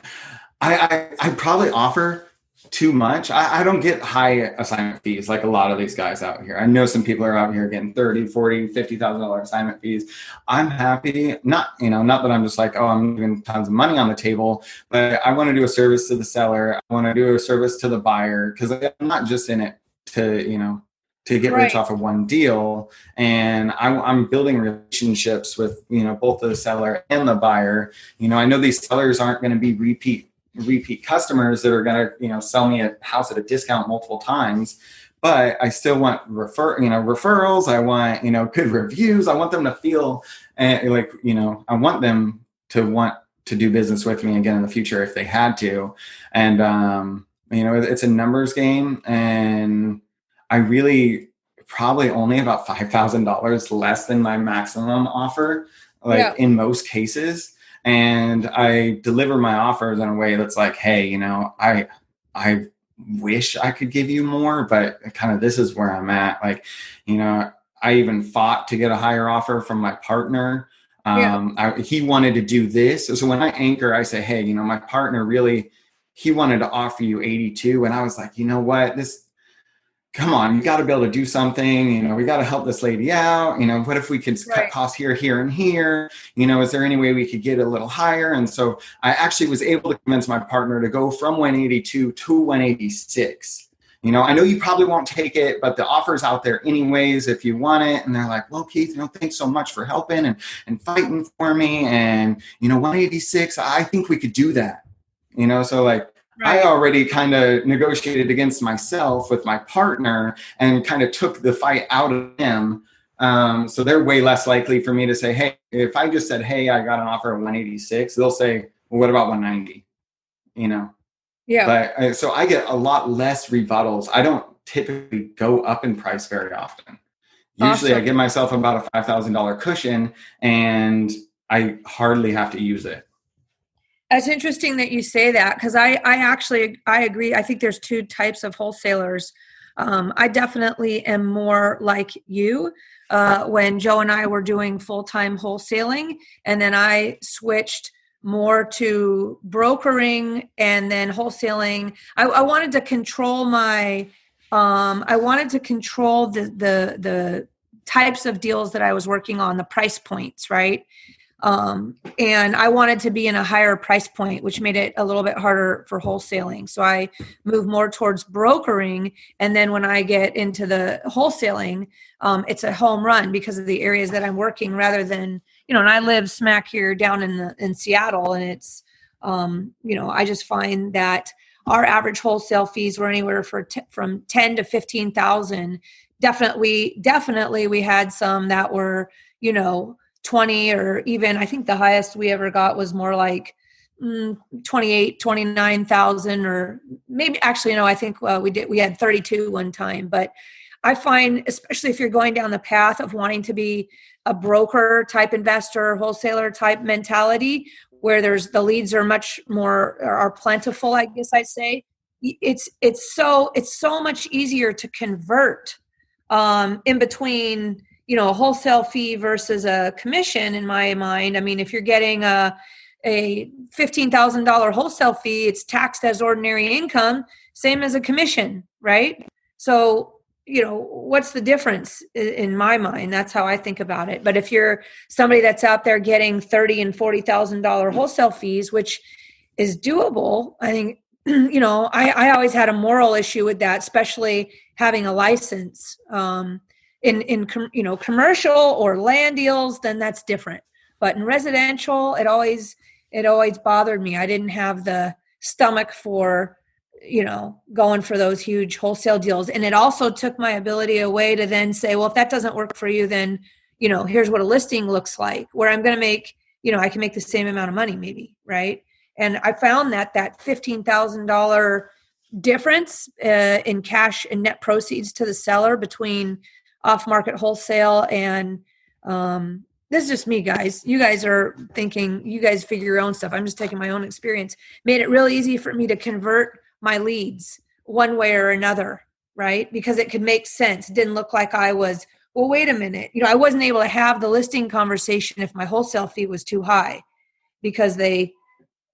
I probably offer too much. I don't get high assignment fees like a lot of these guys out here. I know some people are out here getting $30,000, $40,000, $50,000 assignment fees. I'm happy, not that I'm just like, oh, I'm giving tons of money on the table, but I want to do a service to the seller. I want to do a service to the buyer because I'm not just in it to get rich off of one deal. And I'm building relationships with, both the seller and the buyer. I know these sellers aren't going to be repeat customers that are going to, sell me a house at a discount multiple times, but I still want referrals. I want, good reviews. I want them to feel I want them to want to do business with me again in the future if they had to. And, it's a numbers game, and I really probably only about $5,000 less than my maximum offer, in most cases. And I deliver my offers in a way that's like, hey, I wish I could give you more, but kind of this is where I'm at. I even fought to get a higher offer from my partner. He wanted to do this. So when I anchor, I say, hey, my partner really, he wanted to offer you 82. And I was like, you know what, come on, you got to be able to do something. We got to help this lady out. What if we could cut costs here, here, and here? Is there any way we could get a little higher? And so I actually was able to convince my partner to go from 182 to 186. I know you probably won't take it, but the offer's out there anyways if you want it. And they're like, well, Keith, thanks so much for helping and fighting for me. And, 186, I think we could do that. So I already kind of negotiated against myself with my partner and kind of took the fight out of them. So they're way less likely for me to say, hey, if I just said, hey, I got an offer of 186, they'll say, well, what about 190? Yeah. But so I get a lot less rebuttals. I don't typically go up in price very often. Usually I give myself about a $5,000 cushion and I hardly have to use it. It's interesting that you say that because I agree. I think there's two types of wholesalers. I definitely am more like you when Joe and I were doing full-time wholesaling, and then I switched more to brokering and then wholesaling. I wanted to control the types of deals that I was working on, the price points, right? And I wanted to be in a higher price point, which made it a little bit harder for wholesaling. So I moved more towards brokering. And then when I get into the wholesaling, it's a home run because of the areas that I'm working rather than, and I live smack here down in Seattle. And it's, I just find that our average wholesale fees were anywhere from 10 to 15,000. Definitely we had some that were, 20, or even I think the highest we ever got was more like 28, 29,000, or maybe actually, no, I think we had 32 one time. But I find, especially if you're going down the path of wanting to be a broker type investor, wholesaler type mentality, where the leads are much more, are plentiful, I guess I'd say, it's so much easier to convert in between, a wholesale fee versus a commission. In my mind, I mean, if you're getting a $15,000 wholesale fee, it's taxed as ordinary income, same as a commission, right? So, what's the difference in my mind? That's how I think about it. But if you're somebody that's out there getting $30,000 and $40,000 wholesale fees, which is doable, I think, I always had a moral issue with that, especially having a license. In commercial or land deals, then that's different. But in residential, it always bothered me. I didn't have the stomach for, going for those huge wholesale deals. And it also took my ability away to then say, well, if that doesn't work for you, then, here's what a listing looks like, where I'm going to make, I can make the same amount of money maybe. Right. And I found that $15,000 difference in cash and net proceeds to the seller between off-market wholesale and this is just me, guys. You guys are thinking, you guys figure your own stuff. I'm just taking my own experience. Made it really easy for me to convert my leads one way or another, right? Because it could make sense. It didn't look like I was, well, wait a minute. I wasn't able to have the listing conversation if my wholesale fee was too high because they,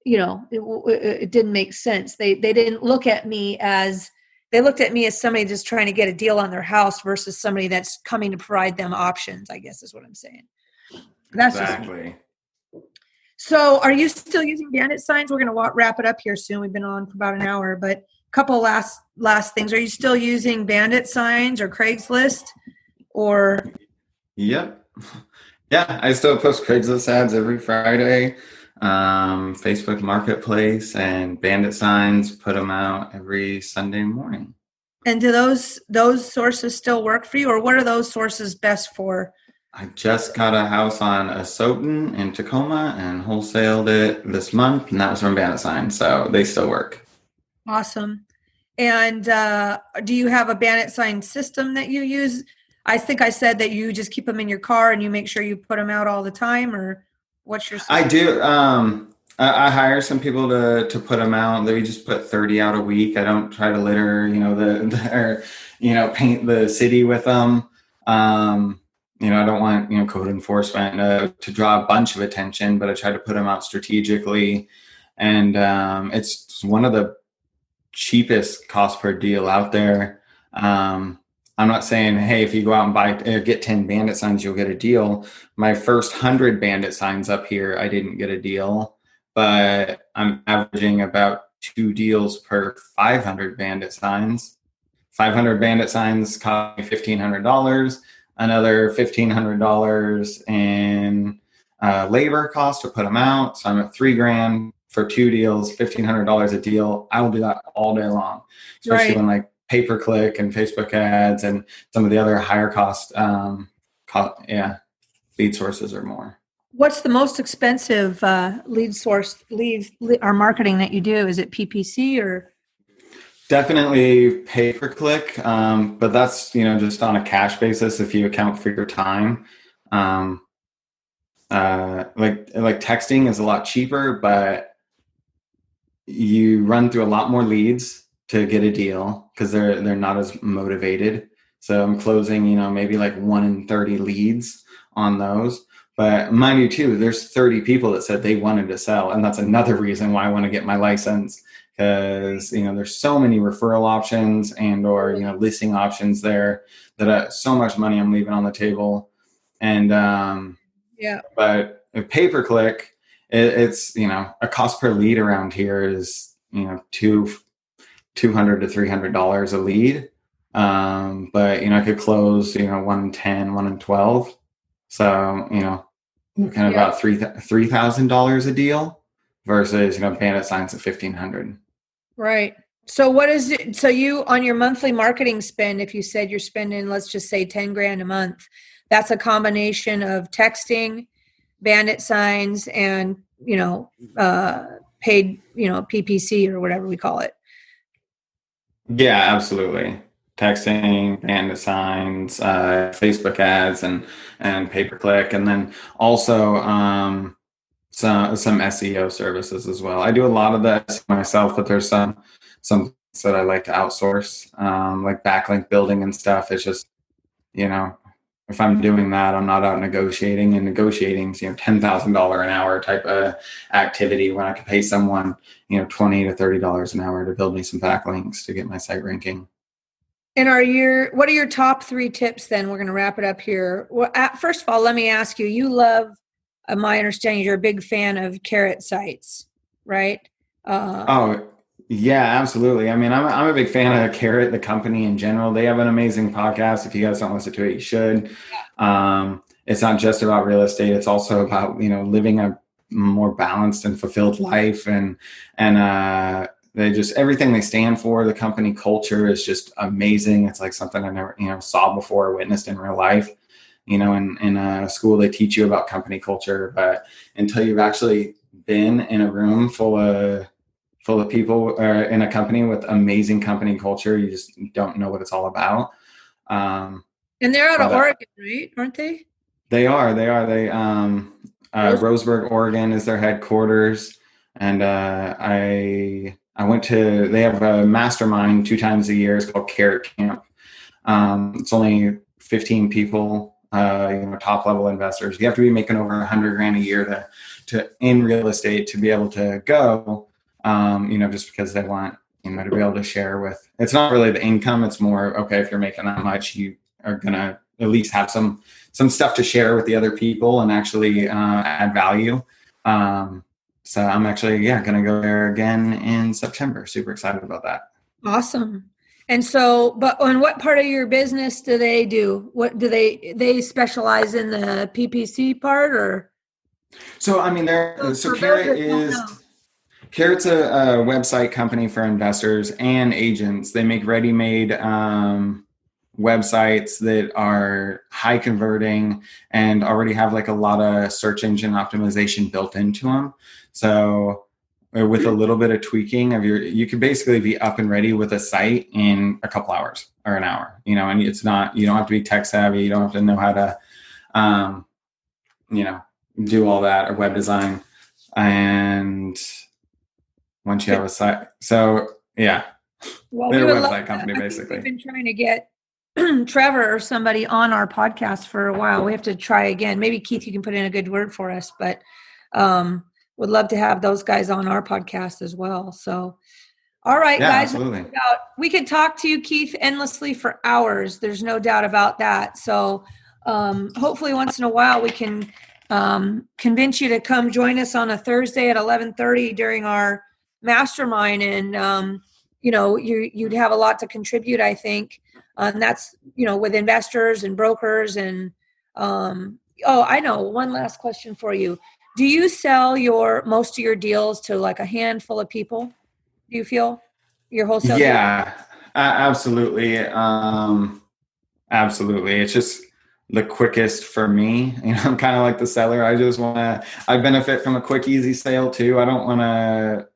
it didn't make sense. They didn't look at me as, they looked at me as somebody just trying to get a deal on their house versus somebody that's coming to provide them options, I guess is what I'm saying. That's exactly. So are you still using bandit signs? We're going to wrap it up here soon. We've been on for about an hour, but a couple last things. Are you still using bandit signs or Craigslist or? Yep. Yeah, I still post Craigslist ads every Friday. Facebook Marketplace and bandit signs, put them out every Sunday morning. And do those sources still work for you, or what are those sources best for? I just got a house on Asotin in Tacoma and wholesaled it this month, and that was from bandit signs, so they still work. Awesome. And do you have a bandit sign system that you use? I think I said that you just keep them in your car and you make sure you put them out all the time, or what's your system? I do. I hire some people to put them out. They just put 30 out a week. I don't try to litter, paint the city with them. I don't want, code enforcement to draw a bunch of attention, but I try to put them out strategically. And it's one of the cheapest cost per deal out there. I'm not saying, hey, if you go out and get 10 bandit signs, you'll get a deal. My first 100 bandit signs up here, I didn't get a deal, but I'm averaging about 2 deals per 500 bandit signs. 500 bandit signs cost me $1,500, another $1,500 in labor cost to put them out. So I'm at $3,000 for 2 deals, $1,500 a deal. I will do that all day long, especially when like pay-per-click and Facebook ads and some of the other higher cost lead sources are more. What's the most expensive lead source or marketing that you do? Is it PPC or? Definitely pay-per-click, but that's just on a cash basis if you account for your time. Like texting is a lot cheaper, but you run through a lot more leads to get a deal because they're not as motivated. So I'm closing, maybe like 1 in 30 leads on those. But mind you too, there's 30 people that said they wanted to sell. And that's another reason why I want to get my license, because, there's so many referral options and or, listing options there that so much money I'm leaving on the table. And, but pay-per-click, it's, a cost per lead around here is, $200 to $300 a lead. But, I could close, 1 in 10, 1 in 12. So, looking at about $3,000 a deal versus, Bandit Signs at 1,500. Right. So what is it? So you, on your monthly marketing spend, if you said you're spending, let's just say 10 grand a month, that's a combination of texting, Bandit Signs, and, paid, PPC or whatever we call it. Yeah, absolutely. Texting, Bandit Signs, Facebook ads, and pay-per-click, and then also some SEO services as well. I do a lot of that myself, but there's some that I like to outsource, like backlink building and stuff. It's just, if I'm doing that, I'm not out negotiating, and negotiating's, $10,000 an hour type of activity when I could pay someone, $20 to $30 an hour to build me some backlinks to get my site ranking. And what are your top 3 tips then? We're going to wrap it up here. Well, first of all, let me ask you, you love, my understanding, you're a big fan of Carrot sites, right? Oh, yeah, absolutely. I mean, I'm a big fan of Carrot, the company in general. They have an amazing podcast. If you guys don't listen to it, you should. It's not just about real estate. It's also about, living a more balanced and fulfilled life. And they just, everything they stand for, the company culture is just amazing. It's like something I never, saw before or witnessed in real life. In school, they teach you about company culture, but until you've actually been in a room full of people in a company with amazing company culture, you just don't know what it's all about. And they're out of Oregon, right? Aren't they? They are. Roseburg, Oregon is their headquarters. And I went to, they have a mastermind 2 times a year. It's called Carrot Camp. It's only 15 people, top level investors. You have to be making over $100,000 a year to in real estate to be able to go. Just because they want, to be able to share with, it's not really the income. It's more, okay, if you're making that much, you are going to at least have some stuff to share with the other people and actually add value. So I'm actually, going to go there again in September. Super excited about that. Awesome. And so, but on what part of your business do they do? What do they specialize in, the PPC part, or? So, I mean, Carrot's a website company for investors and agents. They make ready-made websites that are high converting and already have like a lot of search engine optimization built into them. So with a little bit of tweaking you could basically be up and ready with a site in a couple hours or an hour, and it's not, you don't have to be tech savvy. You don't have to know how to, do all that, or web design. And once you have a site, so yeah, well, they're a website company basically. We've been trying to get Trevor or somebody on our podcast for a while. We have to try again. Maybe Keith, you can put in a good word for us, but would love to have those guys on our podcast as well. So, all right, guys, absolutely. We could talk to you, Keith, endlessly for hours. There's no doubt about that. So hopefully once in a while we can convince you to come join us on a Thursday at 11:30 during our mastermind. And, you'd have a lot to contribute, I think. And that's, with investors and brokers. And, I know, one last question for you. Do you sell most of your deals to like a handful of people? Do you feel your wholesale? Yeah, absolutely. Absolutely. It's just the quickest for me. I'm kind of like the seller. I benefit from a quick, easy sale too. I don't want to,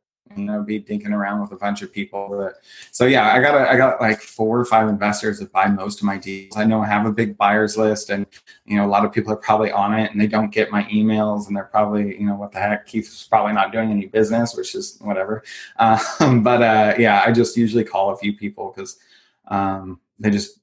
be dinking around with a bunch of people. So yeah, I got like 4 or 5 investors that buy most of my deals. I know I have a big buyers list, and, a lot of people are probably on it and they don't get my emails, and they're probably, what the heck, Keith's probably not doing any business, which is whatever. I just usually call a few people because they just,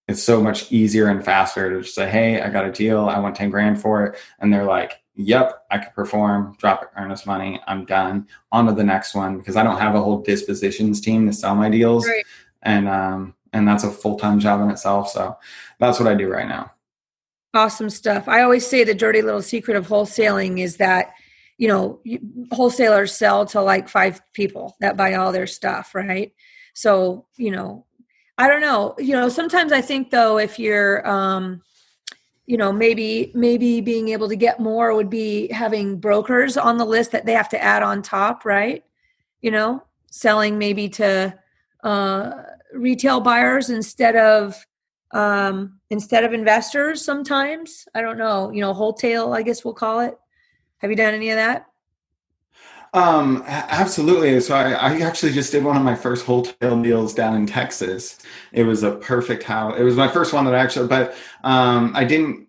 it's so much easier and faster to just say, hey, I got a deal. I want 10 grand for it. And they're like, yep, I could perform, drop it, earnest money. I'm done. On to the next one, because I don't have a whole dispositions team to sell my deals. Right. And that's a full-time job in itself. So that's what I do right now. Awesome stuff. I always say the dirty little secret of wholesaling is that, wholesalers sell to like 5 people that buy all their stuff, right? So, I don't know. Sometimes I think though, if you're, maybe being able to get more would be having brokers on the list that they have to add on top, right? Selling maybe to retail buyers instead of investors sometimes. I don't know, wholesale, I guess we'll call it. Have you done any of that? Absolutely. So I actually just did one of my first wholesale deals down in Texas. It was a perfect house. It was my first one that but I didn't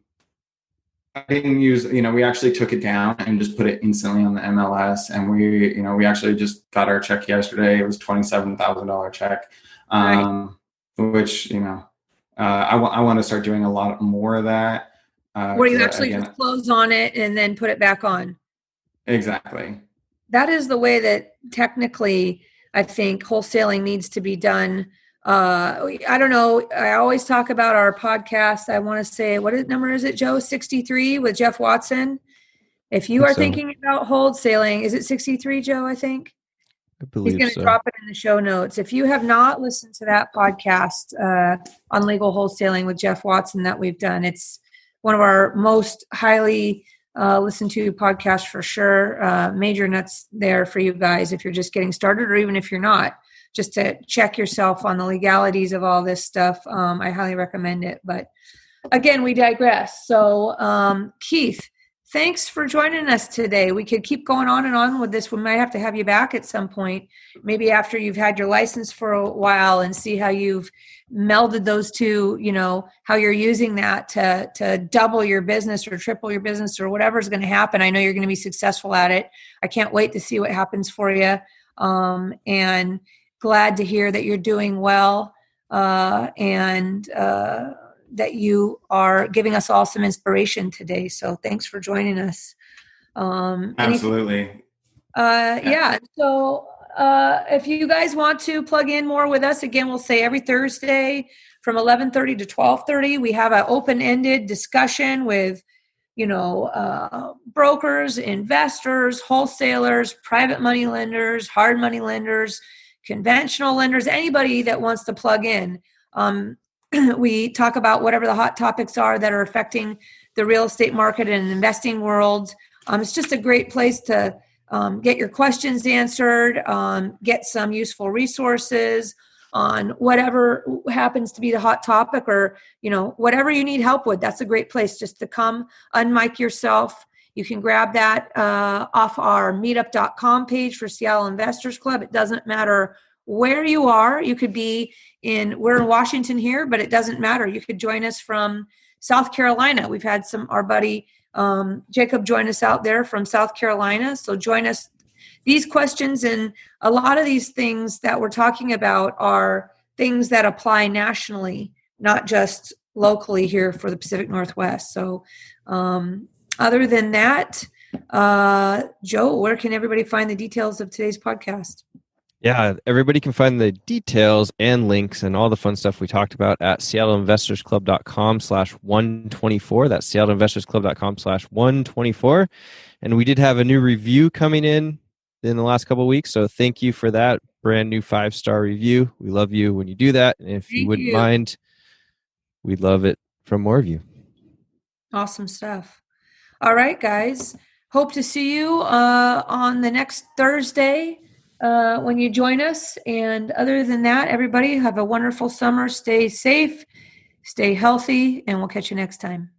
use, we actually took it down and just put it instantly on the MLS. And we actually just got our check yesterday. It was $27,000 check, Right. which, I want to start doing a lot more of that. Where you actually just close on it and then put it back on. Exactly. That is the way that technically I think wholesaling needs to be done. I don't know. I always talk about our podcast. I want to say, number is it, Joe? 63 with Jeff Watson. If you are thinking about wholesaling, is it 63, Joe? I think. I believe he's going to drop it in the show notes. If you have not listened to that podcast on legal wholesaling with Jeff Watson that we've done, it's one of our most highly listened to podcasts for sure. Major nuts there for you guys if you're just getting started, or even if you're not, just to check yourself on the legalities of all this stuff. I highly recommend it. But again, we digress. So Keith, thanks for joining us today. We could keep going on and on with this. We might have to have you back at some point, maybe after you've had your license for a while, and see how you've melded those two, how you're using that to double your business or triple your business or whatever's going to happen. I know you're going to be successful at it. I can't wait to see what happens for you. And glad to hear that you're doing well, and that you are giving us all some inspiration today. So thanks for joining us. Absolutely. Yeah. So if you guys want to plug in more with us, again, we'll say every Thursday from 11:30 to 12:30, we have an open-ended discussion with, brokers, investors, wholesalers, private money lenders, hard money lenders, conventional lenders, anybody that wants to plug in. We talk about whatever the hot topics are that are affecting the real estate market and investing world. It's just a great place to get your questions answered, get some useful resources on whatever happens to be the hot topic, or, whatever you need help with. That's a great place just to come unmic yourself. You can grab that off our meetup.com page for Seattle Investors Club. It doesn't matter where you are. You could be we're in Washington here, but it doesn't matter. You could join us from South Carolina. We've had our buddy Jacob join us out there from South Carolina. So join us. These questions and a lot of these things that we're talking about are things that apply nationally, not just locally here for the Pacific Northwest. So other than that, Joe, where can everybody find the details of today's podcast? Yeah, everybody can find the details and links and all the fun stuff we talked about at seattleinvestorsclub.com/124. That's seattleinvestorsclub.com/124. And we did have a new review coming in the last couple of weeks. So thank you for that brand new 5-star review. We love you when you do that. And if you wouldn't mind, we'd love it from more of you. Awesome stuff. All right, guys. Hope to see you on the next Thursday when you join us. And other than that, everybody have a wonderful summer. Stay safe, stay healthy, and we'll catch you next time.